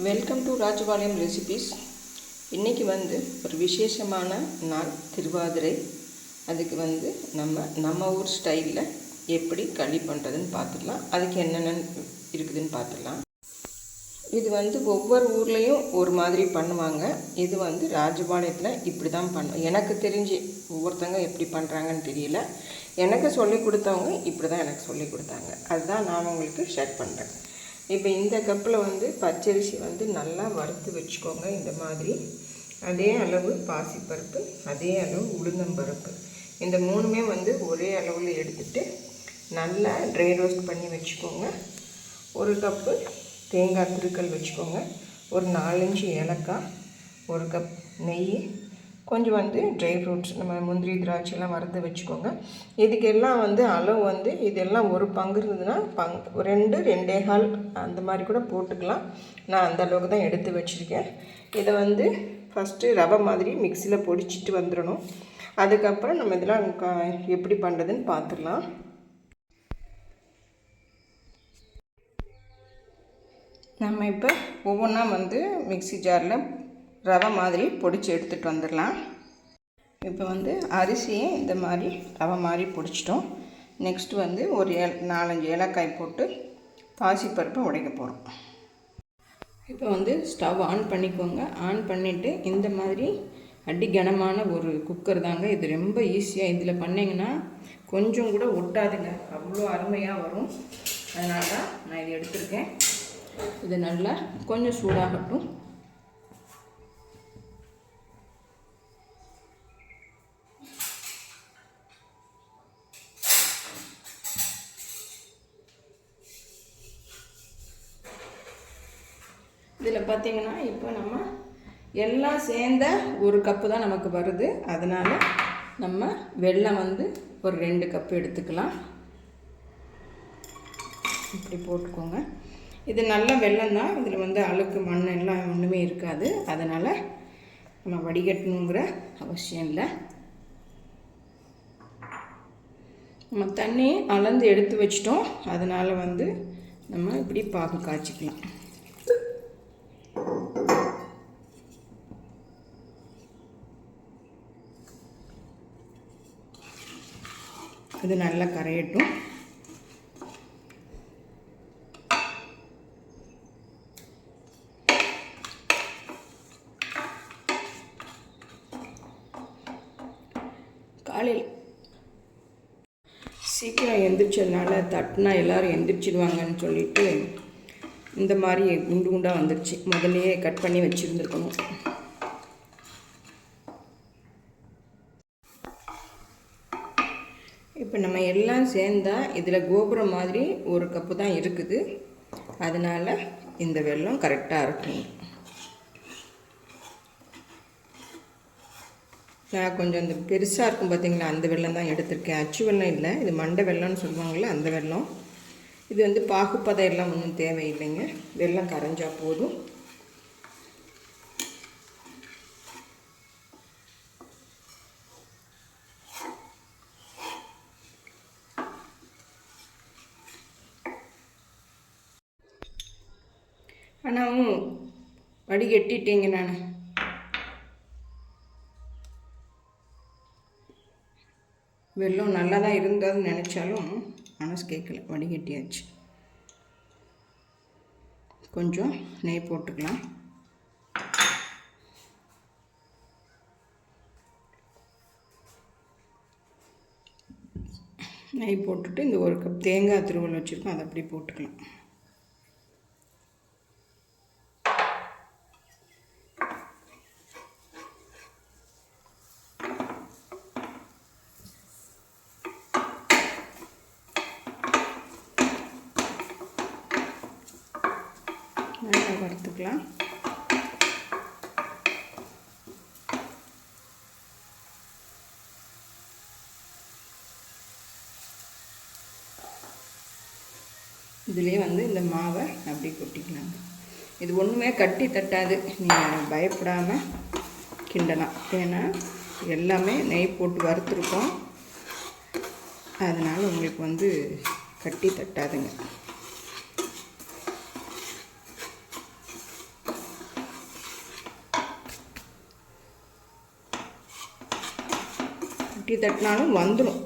Welcome to Rajapalayam recipes. இன்றைக்கி ஒரு விசேஷமான நாள், திருவாதிரை. அதுக்கு நம்ம ஊர் ஸ்டைலில் எப்படி களி பண்ணுறதுன்னு பார்த்துக்கலாம். அதுக்கு என்னென்ன இருக்குதுன்னு பார்த்துக்கலாம். இது ஒவ்வொரு ஊர்லேயும் ஒரு மாதிரி பண்ணுவாங்க. இது ராஜபாளையத்தில் இப்படி தான் எனக்கு தெரிஞ்சு ஒவ்வொருத்தங்க எப்படி பண்ணுறாங்கன்னு தெரியல. எனக்கு சொல்லி கொடுத்தவங்க இப்படி தான் எனக்கு சொல்லி கொடுத்தாங்க. அதுதான் நான் உங்களுக்கு ஷேர் பண்ணுறேன். இப்போ இந்த கப்பில் பச்சரிசி நல்லா வறுத்து வச்சுக்கோங்க. இந்த மாதிரி அதே அளவு பாசிப்பருப்பு, அதே அளவு உளுந்தம்பருப்பு, இந்த மூணுமே ஒரே அளவில் எடுத்துகிட்டு நல்லா ட்ரை ரோஸ்ட் பண்ணி வச்சுக்கோங்க. ஒரு கப்பு தேங்காய் திருக்கல் வச்சுக்கோங்க. ஒரு 4-5 ஏலக்காய், ஒரு கப் நெய், கொஞ்சம் ட்ரை ஃப்ரூட்ஸ், நம்ம முந்திரி திராட்சைலாம் வறுத்து வச்சுக்கோங்க. இதுக்கெல்லாம் அளவு இதெல்லாம் ஒரு பங்கு இருந்ததுன்னா 2, 2.25 அந்த மாதிரி கூட போட்டுக்கலாம். நான் அந்த அளவுக்கு தான் எடுத்து வச்சுருக்கேன். இதை ஃபஸ்ட்டு ரவை மாதிரி மிக்சியில் பொடிச்சிட்டு வந்துடணும். அதுக்கப்புறம் நம்ம இதெல்லாம் எப்படி பண்ணுறதுன்னு பார்த்துடலாம். நம்ம இப்போ ஒவ்வொன்றா மிக்சி ஜாரில் ரவை மாதிரி பொடிச்சு எடுத்துகிட்டு வந்துடலாம். இப்போ அரிசியை இந்த மாதிரி ரவை மாதிரி பொடிச்சிட்டோம். நெக்ஸ்ட்டு ஒரு 4-5 ஏலக்காய் போட்டு பாசிப்பருப்பை உடைக்க போகிறோம். இப்போ ஸ்டவ் ஆன் பண்ணிக்கோங்க. ஆன் பண்ணிவிட்டு இந்த மாதிரி அடி கனமான ஒரு குக்கர் தாங்க. இது ரொம்ப ஈஸியாக, இதில் பண்ணிங்கன்னா கொஞ்சம் கூட ஒட்டாதுங்க, அவ்வளோ அருமையாக வரும். அதனால தான் நான் இது எடுத்திருக்கேன். இது நல்லா கொஞ்சம் சூடாகட்டும். இதில் பார்த்திங்கன்னா இப்போ நம்ம எல்லாம் சேர்ந்த ஒரு கப்பு தான் நமக்கு வருது. அதனால் நம்ம வெல்லம் ஒரு 2 கப்பு எடுத்துக்கலாம். இப்படி போட்டுக்கோங்க. இது நல்ல வெல்லம் தான். இதில் அழுக்கு மண் எல்லாம் ஒன்றுமே இருக்காது. அதனால் நம்ம வடிகட்டணுங்கிற அவசியம் இல்லை. நம்ம தண்ணி அளந்து எடுத்து வச்சிட்டோம். அதனால் நம்ம இப்படி பாகு காய்ச்சிக்கலாம். இது நல்லா கரையட்டும். காலையில் சீக்கிரம் எந்திரிச்சதுனால தட்டினா எல்லோரும் எந்திரிச்சிடுவாங்கன்னு சொல்லிட்டு இந்த மாதிரி குண்டு குண்டாக வந்துடுச்சு. முதல்லையே கட் பண்ணி வச்சுருந்துருக்கணும். இப்போ நம்ம எல்லாம் சேர்ந்தால் இதில் கோபுரம் மாதிரி ஒரு கப்பு தான் இருக்குது. அதனால் இந்த வெல்லம் கரெக்டாக இருக்கும். நான் கொஞ்சம் அந்த பெருசாக இருக்கும் பார்த்திங்களா, அந்த வெல்லம் தான் எடுத்திருக்கேன். அச்சு வெல்லம் இல்லை, இது மண்டை வெல்லம்னு சொல்லுவாங்களே அந்த வெல்லம். இது பாகுப்பதம் எல்லாம் ஒன்றும் தேவையில்லைங்க. வெல்லம் கரைஞ்சா போதும். ஆனால் வடிகட்டிட்டேங்க. நான் வெல்லம் நல்லா தான் இருந்ததுன்னு நினச்சாலும் மனசு கேட்கல, வடிகட்டியாச்சு. கொஞ்சம் நெய் போட்டுக்கலாம். நெய் போட்டுட்டு இந்த ஒரு கப் தேங்காய் துருவல் வச்சுருக்கோம், அதை அப்படி போட்டுக்கலாம். நல்லா வறுத்துக்கலாம். இதுலேயே இந்த மாவை அப்படி கொட்டிக்கலாம். இது ஒன்றுமே கட்டி தட்டாது, நீங்கள் பயப்படாமல் கிண்டலாம். ஏன்னா எல்லாமே நெய் போட்டு வறுத்துருக்கோம். அதனால் உங்களுக்கு கட்டி தட்டாதுங்க. முட்டி தட்டினாலும் வந்துடும்.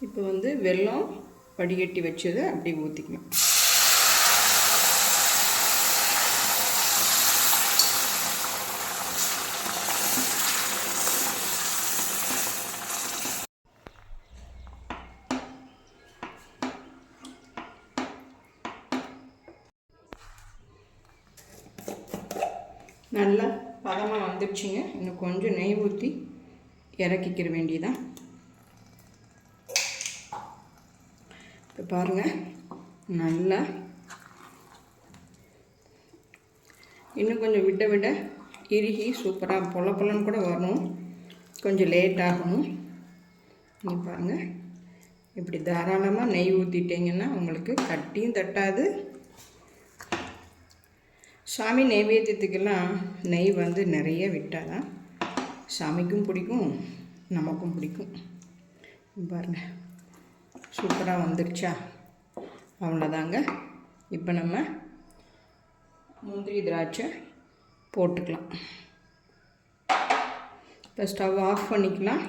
இப்போ வந்து வெல்லம் வடிகட்டி வச்சதை அப்படி ஊற்றிக்கலாம். நல்லா பதமாக வந்துடுச்சுங்க. இன்னும் கொஞ்சம் நெய் ஊற்றி இறக்கிக்கிற வேண்டியதான். இப்போ பாருங்கள், நல்லா இன்னும் கொஞ்சம் விட விட இறுகி சூப்பராக பொல பொலன்னு கூட வரணும். கொஞ்சம் லேட் ஆகணும். நீ பாருங்கள், இப்படி தாராளமாக நெய் ஊற்றிட்டிங்கன்னா உங்களுக்கு கட்டியும் தட்டாது. சாமி நைவேத்தியத்துக்கெல்லாம் நெய் வந்து நிறைய விட்டால் தான் சாமிக்கும் பிடிக்கும், நமக்கும் பிடிக்கும். பாருங்கள், சூப்பராக வந்துடுச்சா? அவ்வளோதாங்க. இப்போ நம்ம முந்திரி திராட்சை போட்டுக்கலாம். இப்போ ஸ்டவ் ஆஃப் பண்ணிக்கலாம்.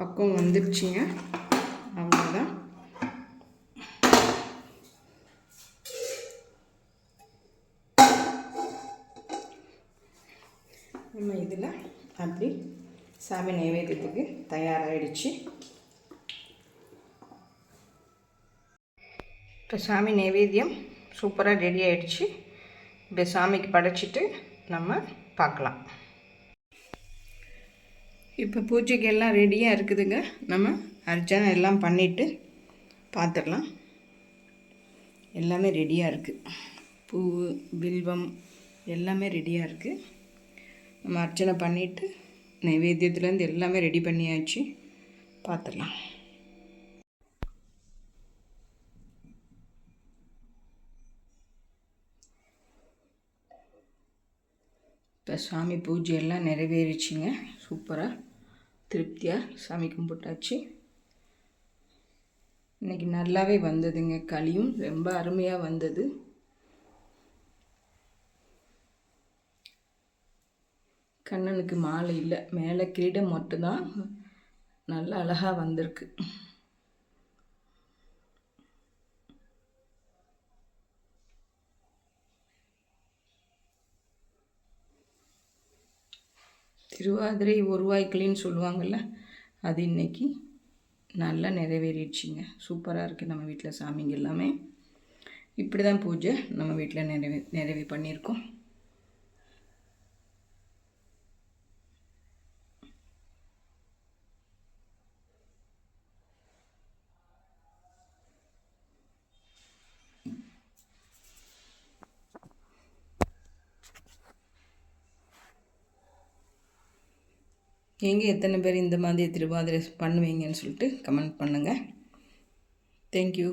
பக்கம் வந்துடுச்சிங்க. அவ்வளோதான். நம்ம இதில் அப்படி சாமி நைவேத்தியத்துக்கு தயாராகிடுச்சு. இப்போ சாமி நைவேத்தியம் சூப்பராக ரெடி ஆகிடுச்சு. இப்போ சாமிக்கு படைச்சிட்டு நம்ம பார்க்கலாம். இப்போ பூஜைக்கு எல்லாம் ரெடியாக இருக்குதுங்க. நம்ம அர்ச்சனை எல்லாம் பண்ணிவிட்டு பார்த்துடலாம். எல்லாமே ரெடியாக இருக்குது. பூ, வில்வம் எல்லாமே ரெடியாக இருக்குது. நம்ம அர்ச்சனை பண்ணிவிட்டு நைவேத்தியத்துலேருந்து எல்லாமே ரெடி பண்ணியாச்சு. பார்த்துடலாம். இப்போ சாமி பூஜை எல்லாம் நிறைவேறிச்சிங்க. சூப்பராக திருப்தியாக சாமி கும்பிட்டாச்சு. இன்றைக்கி நல்லாவே வந்ததுங்க. களியும் ரொம்ப அருமையாக வந்தது. கண்ணனுக்கு மாலை இல்லை, மேலே கிரீடம் மட்டும்தான் நல்லா அழகாக வந்திருக்கு. திருவாதிரை ஒருவாய்க்கிளின்னு சொல்லுவாங்கள்ல, அது இன்றைக்கி நல்லா நிறைவேறிடுச்சிங்க. சூப்பராக இருக்குது. நம்ம வீட்டில் சாமிங்க எல்லாமே இப்படி தான் பூஜை நம்ம வீட்டில் நிறைவே பண்ணியிருக்கோம். நீங்கள் எத்தனை பேர் இந்த மாதிரி திருவாதிரை பண்ணுவீங்கன்னு சொல்லிட்டு கமெண்ட் பண்ணுங்கள். தேங்க்யூ.